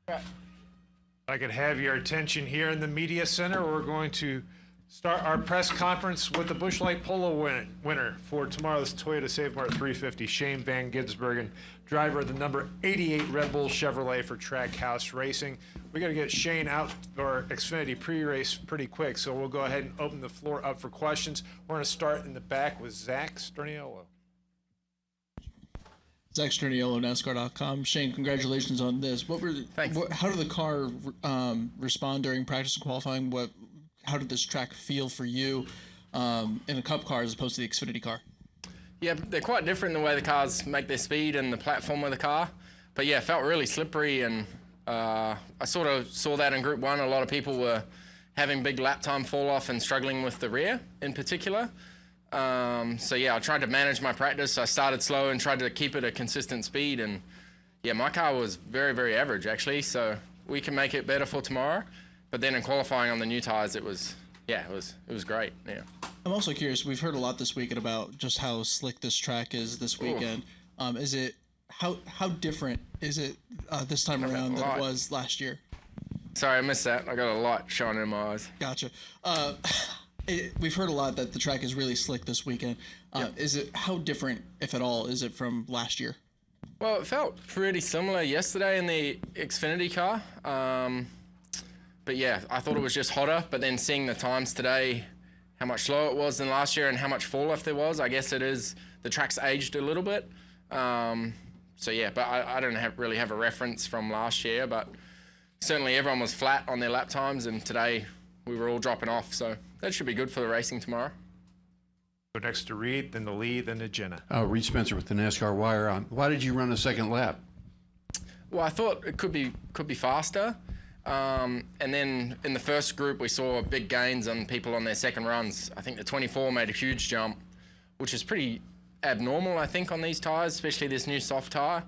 If I could have your attention here in the media center, we're going to start our press conference with the Busch Light Polo winner for tomorrow's Toyota Save Mart 350, Shane Van Gisbergen, driver of the number 88 Red Bull Chevrolet for Trackhouse Racing. We got to get Shane out for Xfinity pre-race pretty quick, so we'll go ahead and open the floor up for questions. We're going to start in the back with Zach Sterniolo. Zach Sterniolo, NASCAR.com. Shane, congratulations on this. Thanks. How did the car respond during practice and qualifying? How did this track feel for you in a Cup car as opposed to the Xfinity car? Yeah, they're quite different in the way the cars make their speed and the platform of the car. But yeah, it felt really slippery, and I sort of saw that in Group 1. A lot of people were having big lap time fall off and struggling with the rear in particular. So yeah, I tried to manage my practice. I started slow and tried to keep it a consistent speed, and yeah, my car was very, very average actually, so we can make it better for tomorrow. But then in qualifying on the new tires, it was great. Yeah. I'm also curious, we've heard a lot this weekend about just how slick this track is this weekend. Is it how different is it this time around than it was last year? Sorry, I missed that. I got a light shining in my eyes. Gotcha. We've heard a lot that the track is really slick this weekend. Is it, how different, if at all, is it from last year? Well, it felt pretty similar yesterday in the Xfinity car. But yeah, I thought it was just hotter, but then seeing the times today, how much slower it was than last year and how much fall off there was, I guess it is, the track's aged a little bit. So yeah, but I don't really have a reference from last year, but certainly everyone was flat on their lap times, and today we were all dropping off, so that should be good for the racing tomorrow. Go next to Reed, then to Lee, then to Jenna. Reed Spencer with the NASCAR Wire. Why did you run a second lap? Well, I thought it could be faster. And then in the first group, we saw big gains on people on their second runs. I think the 24 made a huge jump, which is pretty abnormal, I think, on these tires, especially this new soft tire.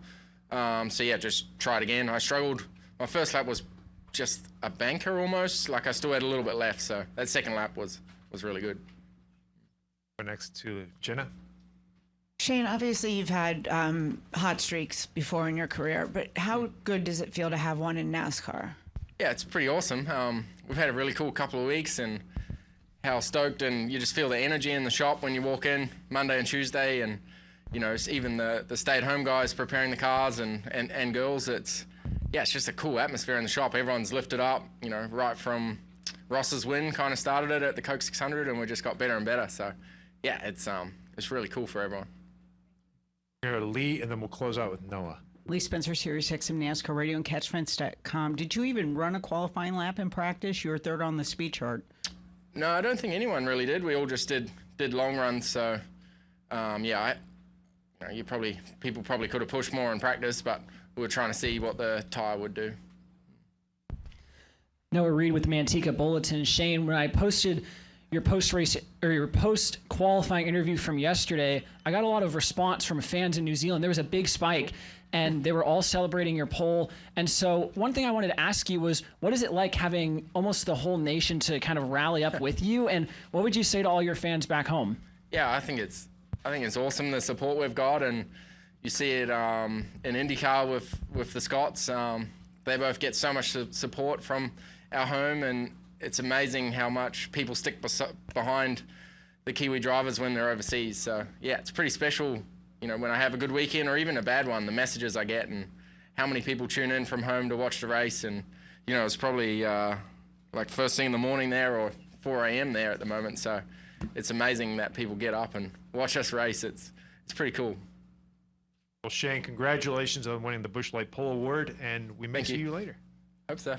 So yeah, just try it again. I struggled. My first lap was just a banker almost, like I still had a little bit left. So that second lap was really good. Go next to Jenna. Shane, obviously you've had hot streaks before in your career, but how good does it feel to have one in NASCAR? Yeah, it's pretty awesome. We've had a really cool couple of weeks, and how stoked, and you just feel the energy in the shop when you walk in Monday and Tuesday, and you know, it's even the stay-at-home guys preparing the cars and girls. It's just a cool atmosphere in the shop. Everyone's lifted up, you know, right from Ross's win kind of started it at the Coke 600, and we just got better and better. So yeah, it's really cool for everyone. Here, Lee, and then we'll close out with Noah. Lee Spencer, Sirius XM NASCAR Radio and CatchFence.com. Did you even run a qualifying lap in practice? You were third on the speed chart. No, I don't think anyone really did. We all just did long runs. So, people probably could have pushed more in practice, but we were trying to see what the tire would do. Noah Reed with the Manteca Bulletin. Shane, when I posted your post-race or your post-qualifying interview from yesterday, I got a lot of response from fans in New Zealand. There was a big spike, and they were all celebrating your pole. And so one thing I wanted to ask you was, what is it like having almost the whole nation to kind of rally up with you? And what would you say to all your fans back home? Yeah, I think it's awesome, the support we've got, and you see it in IndyCar with the Scots. They both get so much support from our home, and it's amazing how much people stick behind the Kiwi drivers when they're overseas. So yeah, it's pretty special, you know, when I have a good weekend or even a bad one, the messages I get and how many people tune in from home to watch the race. And you know, it's probably like first thing in the morning there or 4 a.m. there at the moment. So it's amazing that people get up and watch us race. It's pretty cool. Well, Shane, congratulations on winning the Busch Light Pole Award, and we may see you later. Hope so.